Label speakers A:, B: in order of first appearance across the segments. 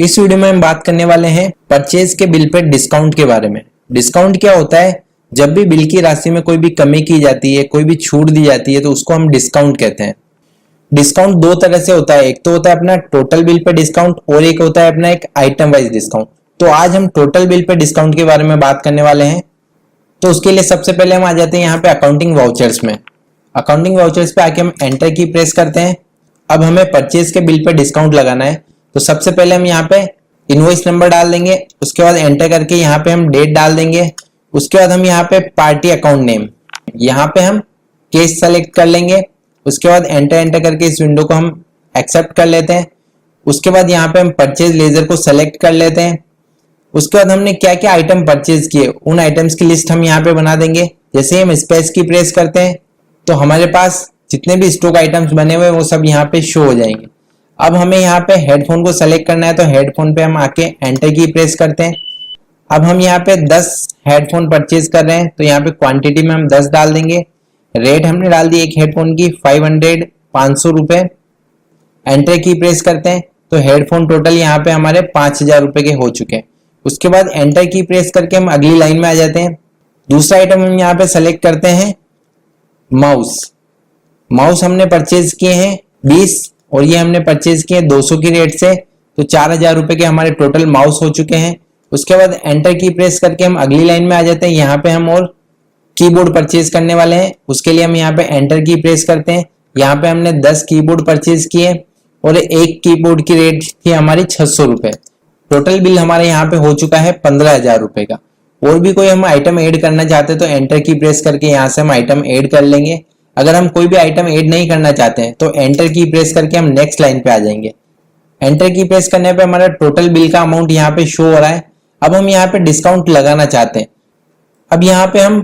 A: इस वीडियो में हम बात करने वाले हैं परचेज के बिल पे डिस्काउंट के बारे में। डिस्काउंट क्या होता है? जब भी बिल की राशि में कोई भी कमी की जाती है, कोई भी छूट दी जाती है तो उसको हम डिस्काउंट कहते हैं। डिस्काउंट दो तरह से होता है, एक तो होता है अपना टोटल बिल पे डिस्काउंट और एक होता है अपना एक आइटम वाइज डिस्काउंट। तो आज हम टोटल बिल पे डिस्काउंट के बारे में बात करने वाले हैं। तो उसके लिए सबसे पहले हम आ जाते हैं यहाँ पे अकाउंटिंग वाउचर्स में। अकाउंटिंग वाउचर्स पे आके हम एंटर की प्रेस करते हैं। अब हमें परचेज के बिल पे डिस्काउंट लगाना है, तो सबसे पहले हम यहाँ पे इनवॉइस नंबर डाल देंगे। उसके बाद एंटर करके यहाँ पे हम डेट डाल देंगे। उसके बाद हम यहाँ पे पार्टी अकाउंट नेम, यहाँ पे हम केस सेलेक्ट कर लेंगे। उसके बाद एंटर करके इस विंडो को हम एक्सेप्ट कर लेते हैं। उसके बाद यहाँ पे हम परचेज लेजर को सेलेक्ट कर लेते हैं। उसके बाद हमने क्या क्या आइटम परचेज किए उन आइटम्स की लिस्ट हम यहाँ पे बना देंगे। जैसे ही हम स्पेस की प्रेस करते हैं तो हमारे पास जितने भी स्टॉक आइटम्स बने हुए वो सब यहाँ पे शो हो जाएंगे। अब हमें यहाँ पे हेडफोन को सेलेक्ट करना है, तो हेडफोन पे हम आके एंटर की प्रेस करते हैं। अब हम यहाँ पे 10 हेडफोन परचेज कर रहे हैं, तो यहाँ पे क्वांटिटी में हम 10 डाल देंगे। रेट हमने डाल दी एक हेडफोन की 500 रुपए। एंटर की प्रेस करते हैं तो हेडफोन टोटल यहाँ पे हमारे 5000 रुपए के हो चुके हैं। उसके बाद एंटर की प्रेस करके हम अगली लाइन में आ जाते हैं। दूसरा आइटम हम यहाँ पे सेलेक्ट करते हैं माउस हमने परचेज किए हैं 20 और ये हमने परचेज किए 200 की रेट से, तो 4000 रुपए के हमारे टोटल माउस हो चुके हैं। उसके बाद एंटर की प्रेस करके हम अगली लाइन में आ जाते हैं। यहाँ पे हम और कीबोर्ड परचेज करने वाले हैं, उसके लिए हम यहाँ पे एंटर की प्रेस करते हैं। यहाँ पे हमने 10 कीबोर्ड परचेज किए और एक कीबोर्ड की रेट थी हमारी 600 रुपए। टोटल बिल हमारे यहाँ पे हो चुका है 15000 रुपए का। और भी कोई हम आइटम ऐड करना चाहते हैं तो एंटर की प्रेस करके यहाँ से हम आइटम ऐड कर लेंगे। अगर हम कोई भी आइटम ऐड नहीं करना चाहते हैं तो एंटर की प्रेस करके हम नेक्स्ट लाइन पे आ जाएंगे। एंटर की प्रेस करने पे हमारा टोटल बिल का अमाउंट यहाँ पे शो हो रहा है। अब हम यहाँ पे डिस्काउंट लगाना चाहते हैं। अब यहाँ पे हम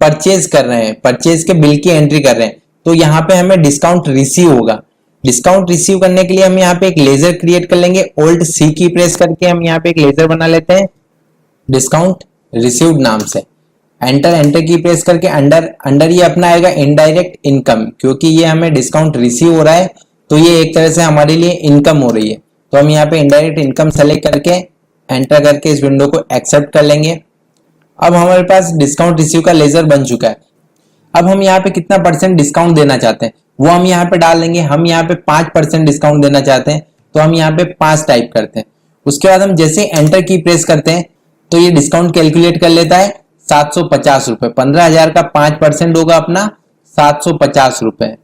A: परचेज कर रहे हैं, परचेज के बिल की एंट्री कर रहे हैं, तो यहाँ पे हमें डिस्काउंट रिसीव होगा। डिस्काउंट रिसीव करने के लिए हम यहाँ पे एक लेजर क्रिएट कर लेंगे। Alt C की प्रेस करके हम यहाँ पे एक लेजर बना लेते हैं डिस्काउंट रिसीव्ड नाम से। एंटर की प्रेस करके अंडर ये अपना आएगा इनडायरेक्ट इनकम, क्योंकि ये हमें डिस्काउंट रिसीव हो रहा है तो ये एक तरह से हमारे लिए इनकम हो रही है। तो हम यहाँ पे इनडायरेक्ट इनकम सेलेक्ट करके एंटर करके इस विंडो को एक्सेप्ट कर लेंगे। अब हमारे पास डिस्काउंट रिसीव का लेजर बन चुका है। अब हम यहाँ पे कितना परसेंट डिस्काउंट देना चाहते हैं वो हम यहाँ पे डाल देंगे। हम यहाँ पे 5% डिस्काउंट देना चाहते हैं, तो हम यहाँ पे 5 टाइप करते हैं। उसके बाद हम जैसे एंटर की प्रेस करते हैं तो ये डिस्काउंट कैलकुलेट कर लेता है 750 रुपए। 15000 का 5% होगा अपना 750 रुपए।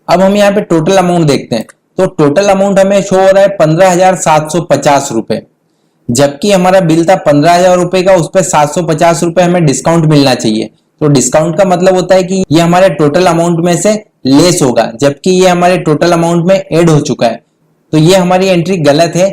A: अब हम यहाँ पे टोटल अमाउंट देखते हैं, तो टोटल अमाउंट हमें शो हो रहा है 15750 रुपए। जबकि हमारा बिल था 15000 रुपए का, उस पर 750 रुपए हमें डिस्काउंट मिलना चाहिए। तो डिस्काउंट का मतलब होता है कि ये हमारे टोटल अमाउंट में से लेस होगा, जबकि ये हमारे टोटल अमाउंट में ऐड हो चुका है। तो ये हमारी एंट्री गलत है।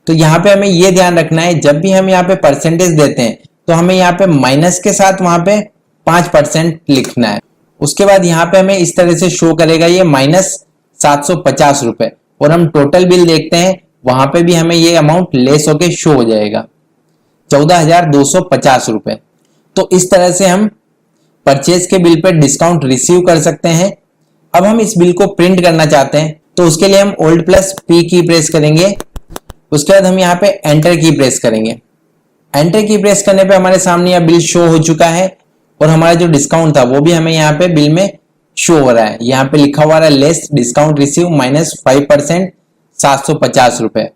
A: तो यहाँ पे हमें ये ध्यान रखना है, जब भी हम यहाँ पे परसेंटेज देते हैं तो हमें यहाँ पे माइनस के साथ वहां पे 5% लिखना है। उसके बाद यहाँ पे हमें इस तरह से शो करेगा ये -750 रुपए। और हम टोटल बिल देखते हैं, वहां पे भी हमें ये अमाउंट लेस होके शो हो जाएगा 14250 रुपए। तो इस तरह से हम परचेज के बिल पे डिस्काउंट रिसीव कर सकते हैं। अब हम इस बिल को प्रिंट करना चाहते हैं, तो उसके लिए हम Alt+P की प्रेस करेंगे। उसके बाद हम यहाँ पे एंटर की प्रेस करेंगे। एंटर की प्रेस करने पे हमारे सामने यह बिल शो हो चुका है और हमारा जो डिस्काउंट था वो भी हमें यहाँ पे बिल में शो हो रहा है। यहाँ पे लिखा हुआ है लेस डिस्काउंट रिसीव -5% 750 रुपए।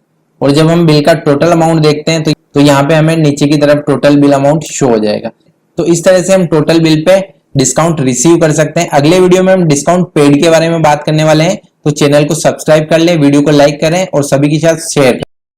A: और जब हम बिल का टोटल अमाउंट देखते हैं तो यहाँ पे हमें नीचे की तरफ टोटल बिल अमाउंट शो हो जाएगा। तो इस तरह से हम total bill pay discount receive कर सकते हैं। अगले वीडियो में हम डिस्काउंट पेड के बारे में बात करने वाले हैं, तो चैनल को सब्सक्राइब कर लें, वीडियो को लाइक करें और सभी के साथ शेयर करें।